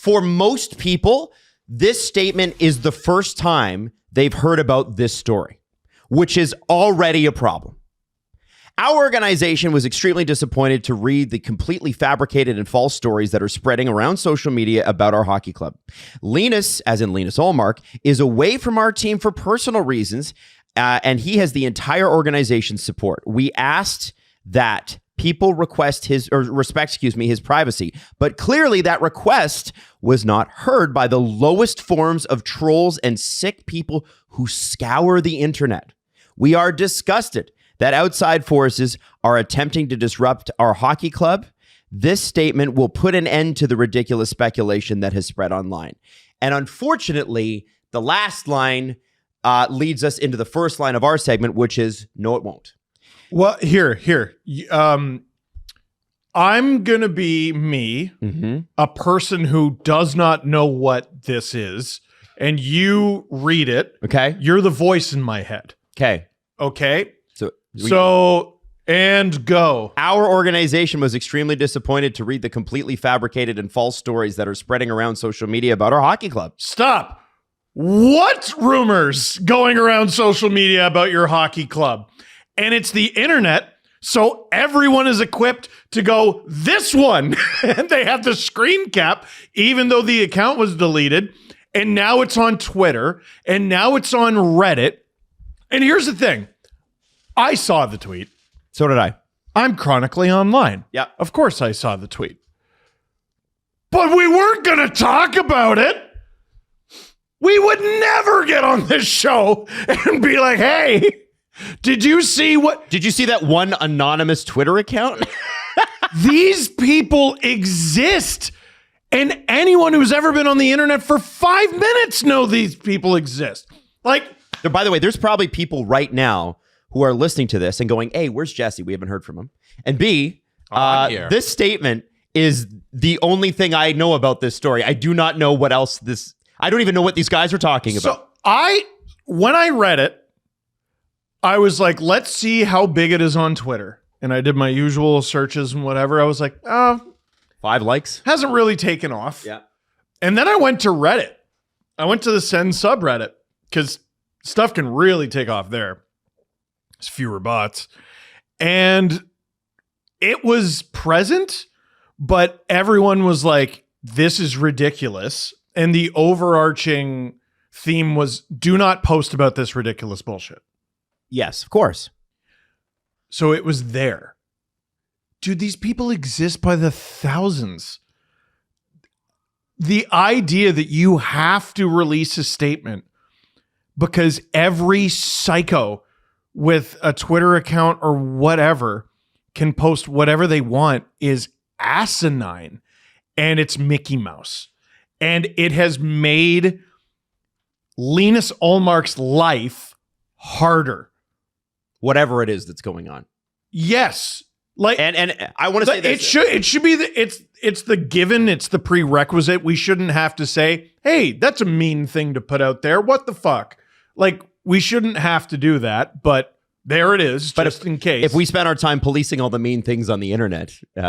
For most people, this statement is the first time they've heard about this story, which is already a problem. Our organization was extremely disappointed to read the completely fabricated and false stories that are spreading around social media about our hockey club. Linus, as in Linus Ullmark, is away from our team for personal reasons, and he has the entire organization's support. We asked that people respect his privacy, but clearly that request was not heard by the lowest forms of trolls and sick people who scour the internet. We are disgusted that outside forces are attempting to disrupt our hockey club. This statement will put an end to the ridiculous speculation that has spread online. And unfortunately, the last line leads us into the first line of our segment, which is, no, it won't. Well, here. I'm going to be me, a person who does not know what this is, and you read it. Okay. You're the voice in my head. Okay. And go. Our organization was extremely disappointed to read the completely fabricated and false stories that are spreading around social media about our hockey club. Stop. What rumors going around social media about your hockey club? And it's the internet, so everyone is equipped to go, this one. And they have the screen cap, even though the account was deleted. And now it's on Twitter. And now it's on Reddit. And here's the thing. I saw the tweet. So did I. I'm chronically online. Yeah. Of course I saw the tweet. But we weren't going to talk about it. We would never get on this show and be like, hey, did you see that one anonymous Twitter account? These people exist. And anyone who's ever been on the internet for 5 minutes know these people exist. Like, by the way, there's probably people right now who are listening to this and going, hey, where's Jesse? We haven't heard from him. And B, this statement is the only thing I know about this story. I do not know what else I don't even know what these guys are talking about. So when I read it, I was like, let's see how big it is on Twitter. And I did my usual searches and whatever. I was like, 5 likes. Hasn't really taken off. Yeah. And then I went to Reddit. I went to the Sens subreddit because stuff can really take off there. There's fewer bots. And it was present, but everyone was like, this is ridiculous. And the overarching theme was, do not post about this ridiculous bullshit. Yes, of course. So it was there. Dude, these people exist by the thousands. The idea that you have to release a statement because every psycho with a Twitter account or whatever can post whatever they want is asinine. And it's Mickey Mouse. And it has made Linus Ullmark's life harder. Whatever it is that's going on. Yes. Like, and I want to say this. It should be it's the given, it's the prerequisite. We shouldn't have to say, hey, that's a mean thing to put out there. What the fuck? Like, we shouldn't have to do that, but there it is, but just in case. If we spend our time policing all the mean things on the internet, we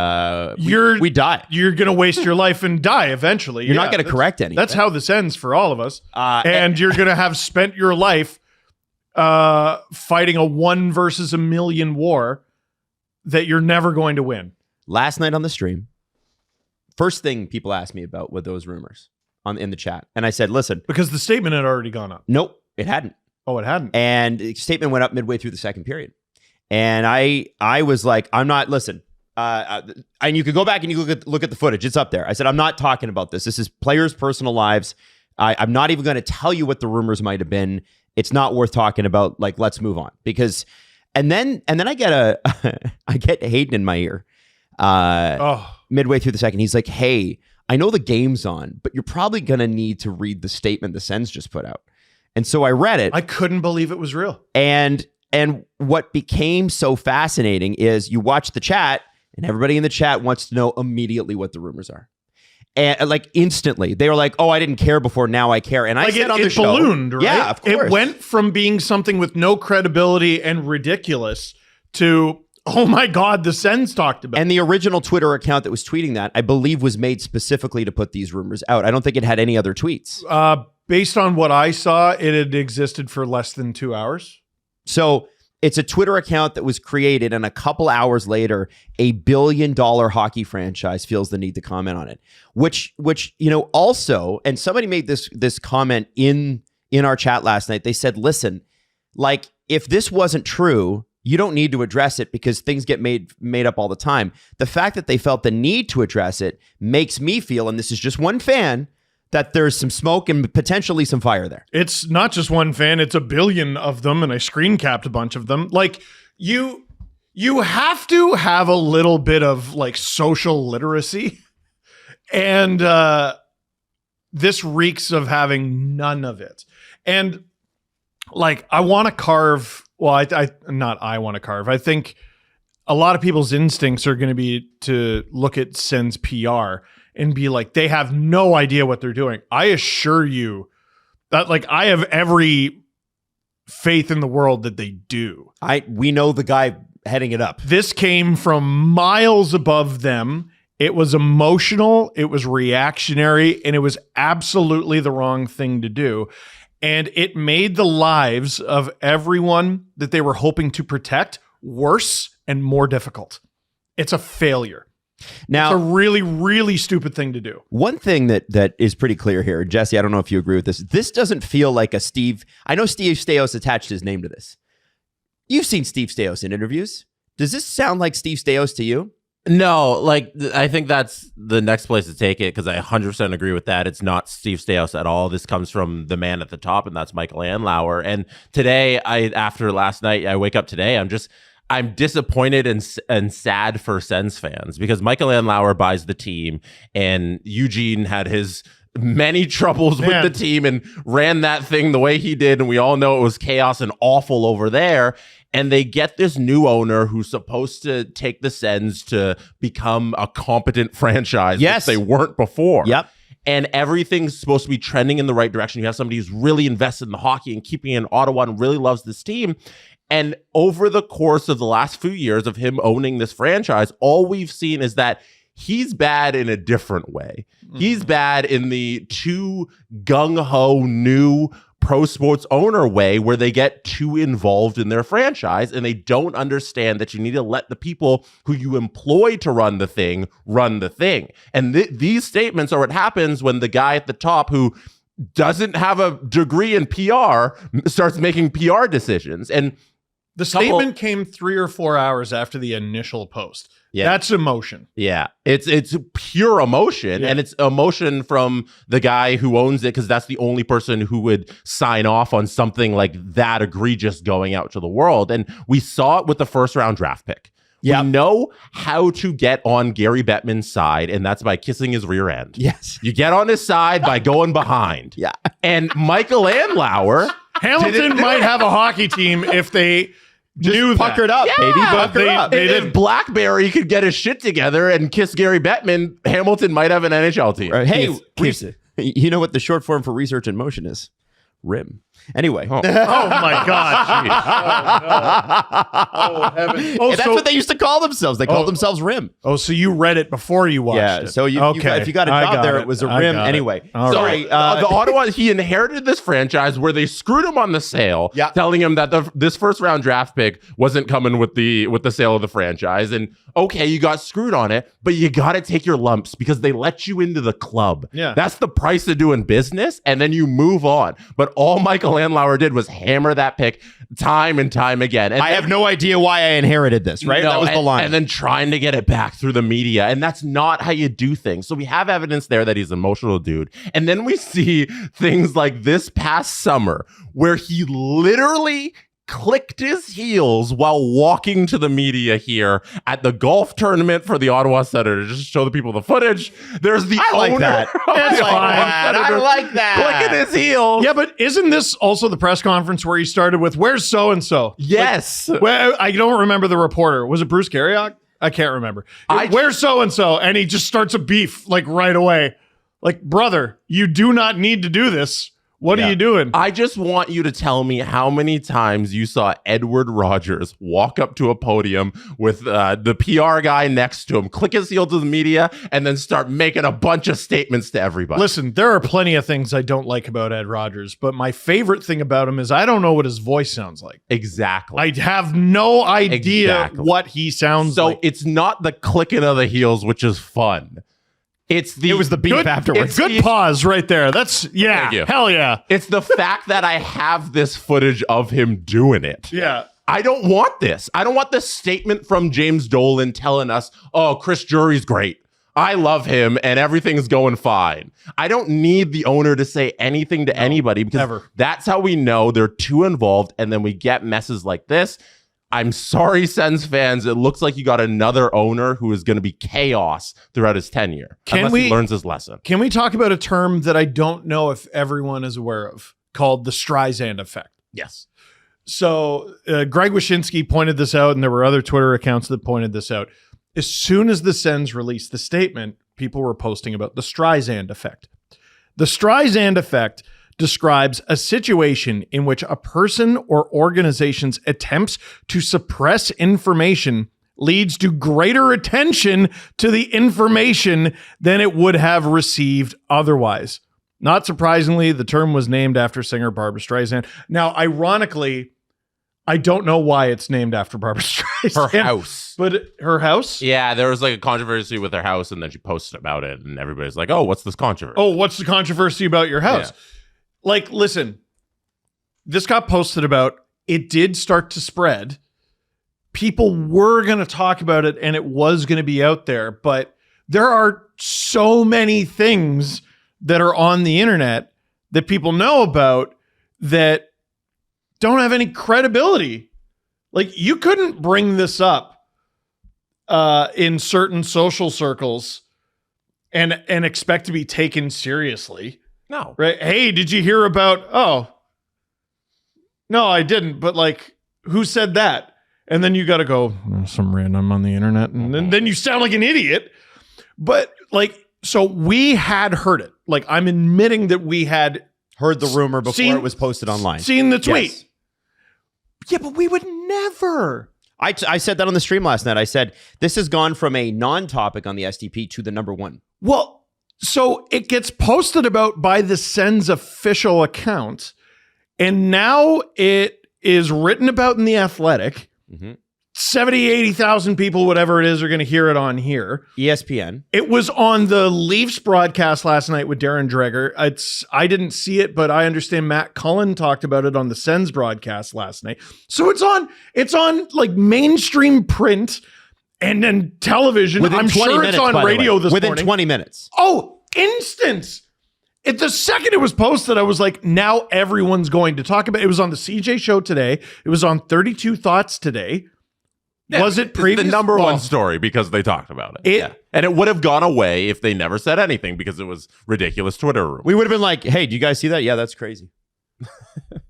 die. You're going to waste your life and die eventually. You're not going to correct anything. That's how this ends for all of us. And you're going to have spent your life fighting a 1 versus a million war that you're never going to win. Last night on the stream, first thing people asked me about were those rumors in the chat. And I said, listen. Because the statement had already gone up. Nope, it hadn't. Oh, it hadn't. And the statement went up midway through the second period. And I was like, I'm not, listen. And you could go back and you look at the footage. It's up there. I said, I'm not talking about this. This is players' personal lives. I'm not even going to tell you what the rumors might have been. It's not worth talking about. Like, let's move on. Because, and then I get I get Hayden in my ear midway through the second. He's like, hey, I know the game's on, but you're probably going to need to read the statement the Sens just put out. And so I read it. I couldn't believe it was real. And what became so fascinating is you watch the chat and everybody in the chat wants to know immediately what the rumors are. And like instantly, they were like, "Oh, I didn't care before. Now I care." And I said on the show, ballooned, right? Yeah, of course. It went from being something with no credibility and ridiculous to, Oh my God, the Sens talked about it. And the original Twitter account that was tweeting that, I believe, was made specifically to put these rumors out. I don't think it had any other tweets. Based on what I saw, it had existed for less than 2 hours. So it's a Twitter account that was created, and a couple hours later, $1 billion hockey franchise feels the need to comment on it. Which also, and somebody made this comment in our chat last night. They said, listen, like, if this wasn't true, you don't need to address it because things get made up all the time. The fact that they felt the need to address it makes me feel, and this is just one fan, that there's some smoke and potentially some fire there. It's not just one fan, it's 1 billion of them, and I screen capped a bunch of them. Like, you have to have a little bit of like social literacy. And this reeks of having none of it. And like, I want to carve, well, I want to carve. I think a lot of people's instincts are going to be to look at Sens PR and be like, they have no idea what they're doing. I assure you that, like, I have every faith in the world that they do. We know the guy heading it up. This came from miles above them. It was emotional, it was reactionary, and it was absolutely the wrong thing to do. And it made the lives of everyone that they were hoping to protect worse and more difficult. It's a failure. Now, it's a really, really stupid thing to do. One thing that is pretty clear here, Jesse, I don't know if you agree with this. This doesn't feel like a Steve. I know Steve Staios attached his name to this. You've seen Steve Staios in interviews. Does this sound like Steve Staios to you? No, like, I think that's the next place to take it, because I 100% agree with that. It's not Steve Staios at all. This comes from the man at the top, and that's Michael Andlauer. And today, after last night, I wake up today, I'm disappointed and sad for Sens fans, because Michael Andlauer buys the team, and Eugene had his many troubles with the team and ran that thing the way he did, and we all know it was chaos and awful over there. And they get this new owner who's supposed to take the Sens to become a competent franchise, yes, which they weren't before. Yep. And everything's supposed to be trending in the right direction. You have somebody who's really invested in the hockey and keeping it in Ottawa and really loves this team. And over the course of the last few years of him owning this franchise, all we've seen is that he's bad in a different way. Mm-hmm. He's bad in the too gung-ho new pro sports owner way, where they get too involved in their franchise and they don't understand that you need to let the people who you employ to run the thing. And these statements are what happens when the guy at the top, who doesn't have a degree in PR, starts making PR decisions. And the statement came 3 or 4 hours after the initial post. Yeah. That's emotion. Yeah. It's pure emotion. And it's emotion from the guy who owns it, because that's the only person who would sign off on something like that egregious going out to the world. And we saw it with the first round draft pick. Yep. We know how to get on Gary Bettman's side, and that's by kissing his rear end. Yes. You get on his side by going behind. Yeah. And Michael Andlauer, Hamilton might have a hockey team if they just puckered up, baby. Puckered up. If Blackberry could get his shit together and kiss Gary Bettman, Hamilton might have an NHL team. Hey, you know what the short form for research in motion is? RIM. Anyway. Oh my God. Oh, heaven. Oh, that's what they used to call themselves. They called themselves RIM. Oh, so you read it before you watched it. So if you got a job there, it was a RIM. Anyway. Sorry. The Ottawa, he inherited this franchise where they screwed him on the sale, telling him that this first round draft pick wasn't coming with the sale of the franchise. And okay, you got screwed on it, but you got to take your lumps because they let you into the club. Yeah. That's the price of doing business. And then you move on. But all Michael Andlauer did was hammer that pick time and time again. And I have no idea why I inherited this, right? That was the line. And then trying to get it back through the media. And that's not how you do things. So we have evidence there that he's an emotional dude. And then we see things like this past summer where he literally clicked his heels while walking to the media here at the golf tournament for the Ottawa Senators. Just show the people the footage. There's the owner. I like that. Clicking his heels. Yeah, but isn't this also the press conference where he started with, "Where's so-and-so?" Yes. Well, I don't remember the reporter. Was it Bruce Garriock? I can't remember. Where's so-and-so? And he just starts a beef like right away. Like, brother, you do not need to do this. What are you doing? I just want you to tell me how many times you saw Edward Rogers walk up to a podium with the PR guy next to him, click his heel to the media, and then start making a bunch of statements to everybody. Listen, there are plenty of things I don't like about Ed Rogers, but my favorite thing about him is I don't know what his voice sounds like. Exactly. I have no idea what he sounds like. So it's not the clicking of the heels, which is fun. It was the beef afterwards. Good pause right there. That's, hell yeah. It's the fact that I have this footage of him doing it. Yeah. I don't want this. I don't want this statement from James Dolan telling us, oh, Chris Drury's great. I love him and everything's going fine. I don't need the owner to say anything to anybody because that's how we know they're too involved. And then we get messes like this. I'm sorry, Sens fans. It looks like you got another owner who is going to be chaos throughout his tenure unless he learns his lesson. Can we talk about a term that I don't know if everyone is aware of called the Streisand effect? Yes. So Greg Wyshynski pointed this out, and there were other Twitter accounts that pointed this out. As soon as the Sens released the statement, people were posting about the Streisand effect. The Streisand effect describes a situation in which a person or organization's attempts to suppress information leads to greater attention to the information than it would have received otherwise. Not surprisingly, the term was named after singer Barbra Streisand. Now, ironically, I don't know why it's named after Barbra Streisand. Her house. But her house? Yeah, there was like a controversy with her house, and then she posted about it, and everybody's like, oh, what's this controversy? Oh, what's the controversy about your house? Yeah. Like, listen, this got posted about. It did start to spread. People were going to talk about it, and it was going to be out there. But there are so many things that are on the internet that people know about that don't have any credibility. Like, you couldn't bring this up in certain social circles and expect to be taken seriously. No. Right? Hey, did you hear about, oh, no, I didn't. But like, who said that? And then you got to go, some random on the internet. And then you sound like an idiot. But like, so we had heard it. Like, I'm admitting that we had heard the rumor before it was posted online. Seen the tweet. Yes. Yeah, but we would never. I said that on the stream last night. I said, this has gone from a non-topic on the SDP to the number one. Well, so it gets posted about by the Sens official account, and now it is written about in The Athletic. 70, 80,000 people, whatever it is, are going to hear it on here. ESPN. It was on the Leafs broadcast last night with Darren Dreger. I didn't see it, but I understand Matt Cullen talked about it on the Sens broadcast last night. So it's on like mainstream print and then television. I'm sure it's on radio this morning. Within 20 minutes. Oh, instant. The second it was posted, I was like, now everyone's going to talk about it. It was on the CJ show today. It was on 32 Thoughts today. Yeah, was it previous? The number one story because they talked about it. And it would have gone away if they never said anything because it was ridiculous Twitter rumor. We would have been like, hey, do you guys see that? Yeah, that's crazy.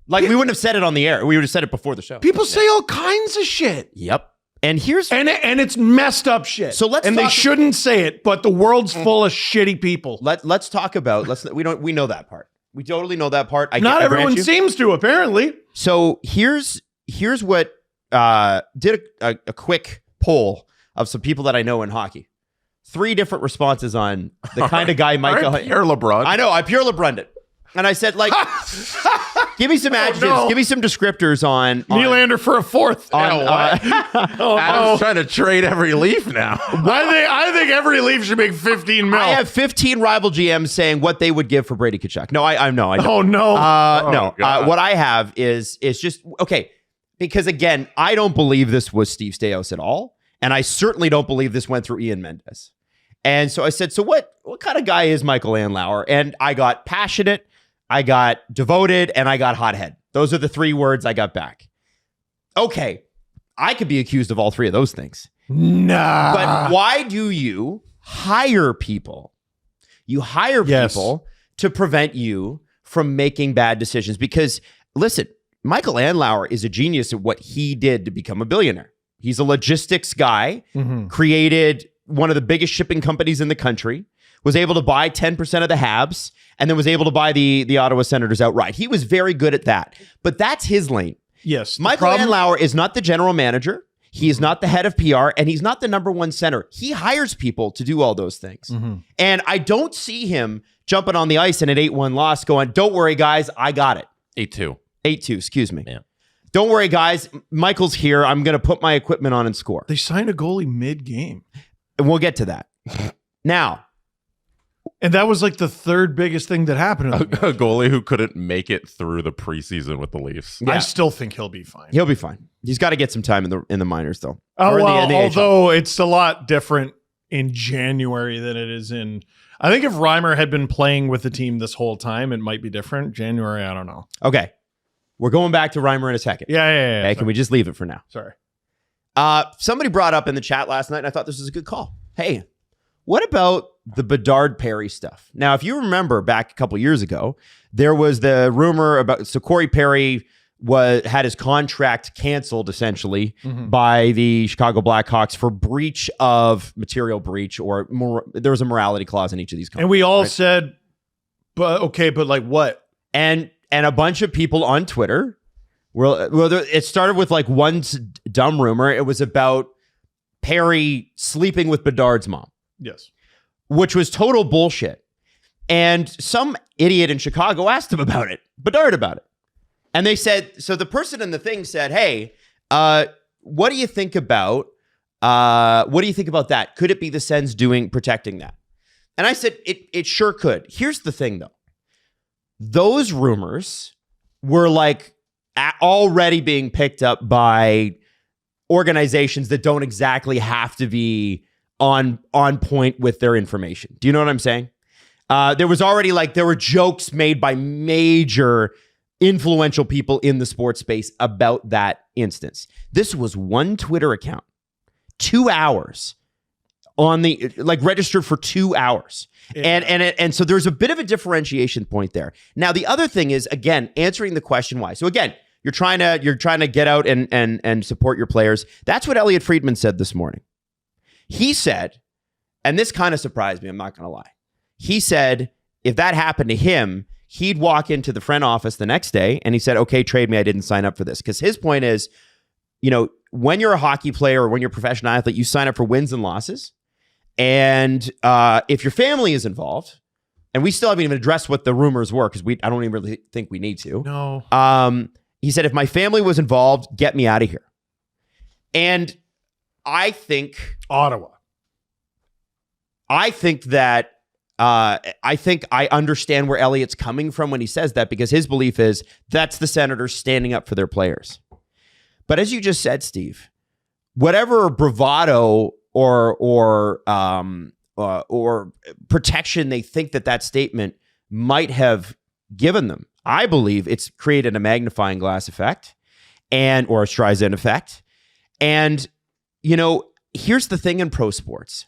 Like, we wouldn't have said it on the air. We would have said it before the show. People say all kinds of shit. Yep. And here's and it's messed up shit. So they shouldn't say it, but the world's full of shitty people. Let's talk about we know that part. We totally know that part. Not everyone seems to, apparently. So here's what did a quick poll of some people that I know in hockey. 3 different responses on the kind of guy Michael. Pierre LeBrun. I know. I Pierre LeBrun'd it. And I said, like, give me some adjectives. Give me some descriptors on Nylander for a fourth. Adam's trying to trade every Leaf now. I think every Leaf should make 15 mil. I have 15 rival GMs saying what they would give for Brady Tkachuk. No, I know. Oh, no. No. What I have is just, okay, because, again, I don't believe this was Steve Staios at all. And I certainly don't believe this went through Ian Mendes. And so I said, so what kind of guy is Michael Andlauer? And I got passionate, I got devoted, and I got hothead. Those are the 3 words I got back. Okay, I could be accused of all 3 of those things. Nah. But why do you hire people? You hire people to prevent you from making bad decisions. Because, listen, Michael Andlauer is a genius at what he did to become a billionaire. He's a logistics guy, created one of the biggest shipping companies in the country, was able to buy 10% of the Habs, and then was able to buy the Ottawa Senators outright. He was very good at that. But that's his lane. Yes. Michael Andlauer is not the general manager. He is not the head of PR, and he's not the number one center. He hires people to do all those things. And I don't see him jumping on the ice in an 8-1 loss going, don't worry, guys, I got it. 8-2. 8-2, excuse me. Yeah. Don't worry, guys. Michael's here. I'm going to put my equipment on and score. They signed a goalie mid-game. And we'll get to that. Now. And that was like the third biggest thing that happened. A goalie who couldn't make it through the preseason with the Leafs. I still think he'll be fine. He'll be fine. He's got to get some time in the minors, though. Oh, well, in the although it's a lot different in January than it is in... I think if Reimer had been playing with the team this whole time, it might be different. January, I don't know. Okay. We're going back to Reimer in a second. Yeah. Okay, can we just leave it for now? Sorry. Somebody brought up in the chat last night, and I thought this was a good call. Hey, what about the Bedard-Perry stuff? Now, if you remember back a couple years ago, there was the rumor about Corey Perry had his contract canceled essentially by the Chicago Blackhawks for material breach, or there was a morality clause in each of these contracts. And we all said, but like what? And a bunch of people on Twitter it started with like one dumb rumor. It was about Perry sleeping with Bedard's mom. Yes. Which was total bullshit. And some idiot in Chicago asked him about it, Bedard about it. And they said, so the person in the thing said, hey, what do you think about that? Could it be the Sens protecting that? And I said, it sure could. Here's the thing, though. Those rumors were like already being picked up by organizations that don't exactly have to be on point with their information. Do you know what I'm saying? There were jokes made by major influential people in the sports space about that instance. This was one Twitter account, 2 hours registered for 2 hours. Yeah. And so there's a bit of a differentiation point there. Now, the other thing is, again, answering the question why. So again, you're trying to get out and support your players. That's what Elliot Friedman said this morning. He said, and this kind of surprised me, I'm not going to lie. He said if that happened to him, he'd walk into the front office the next day and he said, okay, trade me. I didn't sign up for this. Because his point is, when you're a hockey player or when you're a professional athlete, you sign up for wins and losses. And if your family is involved, and we still haven't even addressed what the rumors were because I don't even really think we need to. No. He said, if my family was involved, get me out of here. And I think Ottawa. I think I understand where Elliot's coming from when he says that, because his belief is that's the Senators standing up for their players. But as you just said, Steve, whatever bravado or protection they think that statement might have given them, I believe it's created a magnifying glass effect or a Streisand effect. And, here's the thing in pro sports.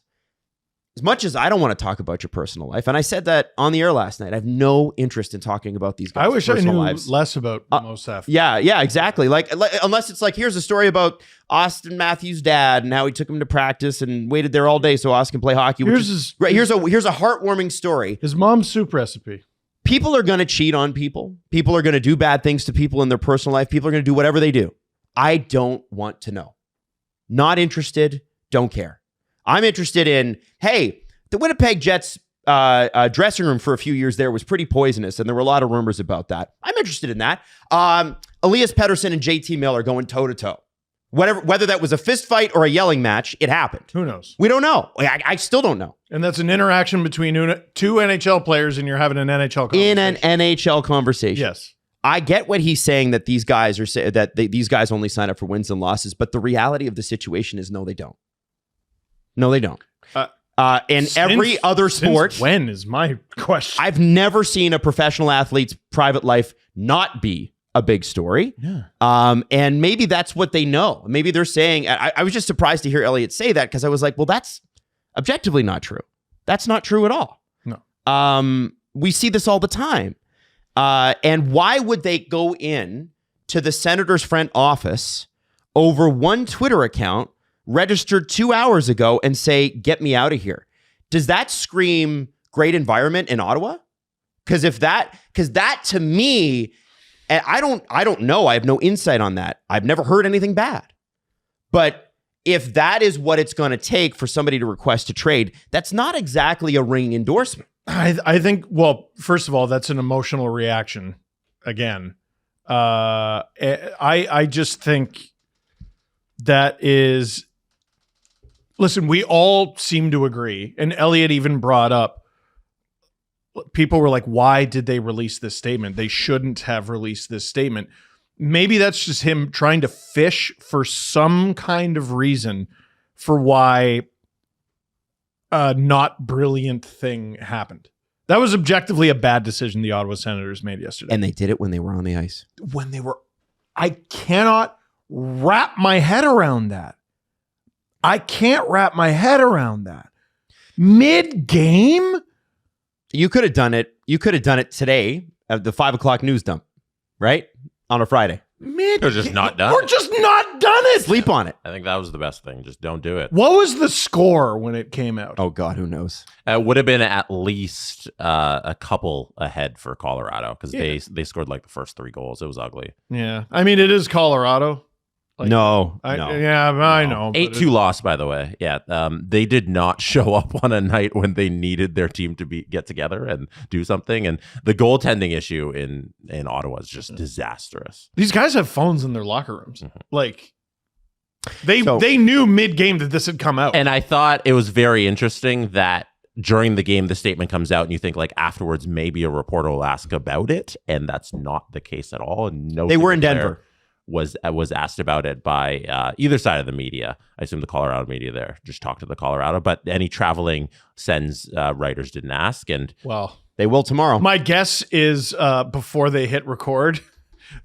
As much as I don't want to talk about your personal life, and I said that on the air last night, I have no interest in talking about these guys' I wish I personal knew lives. less about most stuff. Yeah, exactly. Like unless it's like, here's a story about Austin Matthews' dad and how he took him to practice and waited there all day so Austin can play hockey. Here's a heartwarming story. His mom's soup recipe. People are going to cheat on people. People are going to do bad things to people in their personal life. People are going to do whatever they do. I don't want to know. Not interested. Don't care. I'm interested in, hey, the Winnipeg Jets dressing room for a few years there was pretty poisonous, and there were a lot of rumors about that. I'm interested in that. Elias Pettersson and JT Miller going toe-to-toe. Whether that was a fist fight or a yelling match, it happened. Who knows? We don't know. I still don't know. And that's an interaction between two NHL players, and you're having an NHL conversation. In an NHL conversation. Yes. I get what he's saying, that these guys these guys only sign up for wins and losses, but the reality of the situation is no, they don't. No, they don't. Every other sport. When is my question? I've never seen a professional athlete's private life not be a big story. Yeah. And maybe that's what they know. Maybe they're saying, I was just surprised to hear Elliot say that, because I was like, well, that's objectively not true. That's not true at all. No. We see this all the time. And why would they go in to the Senators front office over one Twitter account registered 2 hours ago and say, get me out of here? Does that scream great environment in Ottawa? Because that to me, and I don't know. I have no insight on that. I've never heard anything bad. But if that is what it's going to take for somebody to request a trade, that's not exactly a ringing endorsement. I think, well, first of all, that's an emotional reaction. Again, I just think that is, listen, we all seem to agree. And Elliot even brought up, people were like, why did they release this statement? They shouldn't have released this statement. Maybe that's just him trying to fish for some kind of reason for why a not brilliant thing happened. That was objectively a bad decision the Ottawa Senators made yesterday. And they did it when they were on the ice. I cannot wrap my head around that. I can't wrap my head around that. Mid-game? You could have done it. You could have done it today at the 5 o'clock news dump, right? On a Friday. Or just not done. Or just not done it. Sleep on it. I think that was the best thing. Just don't do it. What was the score when it came out? Oh, God, who knows? It would have been at least a couple ahead for Colorado because they scored like the first 3 goals. It was ugly. Yeah. I mean, it is Colorado. No. I know. 8-2 loss, by the way. Yeah. They did not show up on a night when they needed their team to get together and do something. And the goaltending issue in Ottawa is just disastrous. These guys have phones in their locker rooms. Mm-hmm. Like, they knew mid-game that this had come out. And I thought it was very interesting that during the game, the statement comes out and you think like afterwards, maybe a reporter will ask about it. And that's not the case at all. And no, they were in Denver. Was asked about it by either side of the media. I assume the Colorado media there just talked to the Colorado, but any traveling Sens writers didn't ask. And well, they will tomorrow. My guess is before they hit record,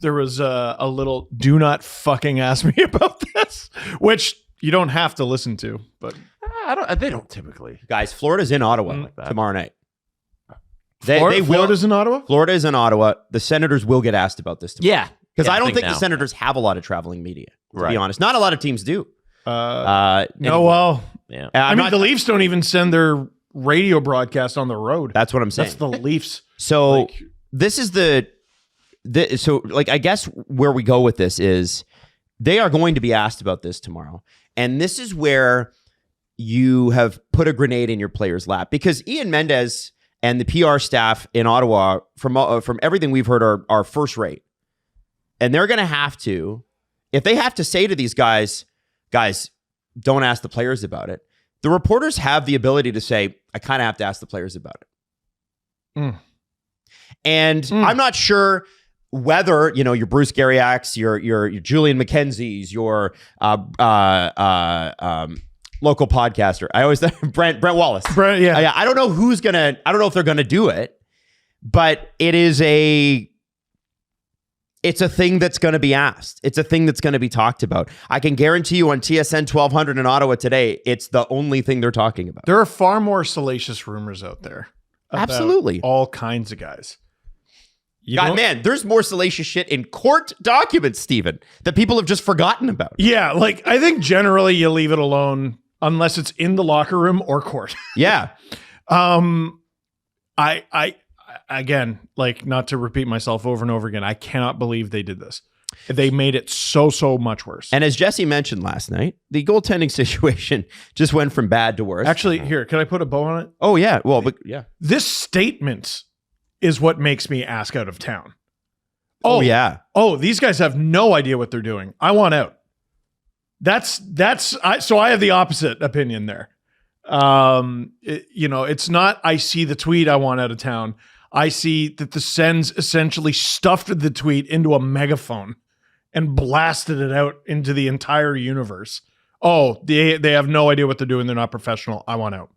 there was a little "do not fucking ask me about this," which you don't have to listen to. But they don't typically. Guys, Florida's in Ottawa tomorrow night. Florida's in Ottawa. Florida is in Ottawa. The Senators will get asked about this tomorrow. Yeah. Because I don't think the Senators have a lot of traveling media, to be honest. Not a lot of teams do. Yeah. I mean, the Leafs don't even send their radio broadcast on the road. That's what I'm saying. That's the Leafs. So this is I guess where we go with this is they are going to be asked about this tomorrow. And this is where you have put a grenade in your player's lap. Because Ian Mendez and the PR staff in Ottawa, from everything we've heard, are first rate. And they're going to have to, if they have to say to these guys, don't ask the players about it. The reporters have the ability to say, I kind of have to ask the players about it. And I'm not sure whether, your Bruce Garriacks, your Julian McKenzie's, your local podcaster. I always Brent Wallace. Yeah. I don't know if they're gonna do it, but it's a thing that's going to be asked. It's a thing that's going to be talked about. I can guarantee you on TSN 1200 in Ottawa today, it's the only thing they're talking about. There are far more salacious rumors out there. Absolutely. All kinds of guys. There's more salacious shit in court documents, Stephen, that people have just forgotten about. Yeah, I think generally you leave it alone unless it's in the locker room or court. Yeah. Again, not to repeat myself over and over again, I cannot believe they did this. They made it so much worse. And as Jesse mentioned last night, the goaltending situation just went from bad to worse. Actually, here, can I put a bow on it? Oh, yeah. Well, but yeah. This statement is what makes me ask out of town. Oh, yeah. Oh, these guys have no idea what they're doing. I want out. So I have the opposite opinion there. It's not, I see the tweet, I want out of town. I see that the Sens essentially stuffed the tweet into a megaphone and blasted it out into the entire universe. Oh, they have no idea what they're doing. They're not professional. I want out.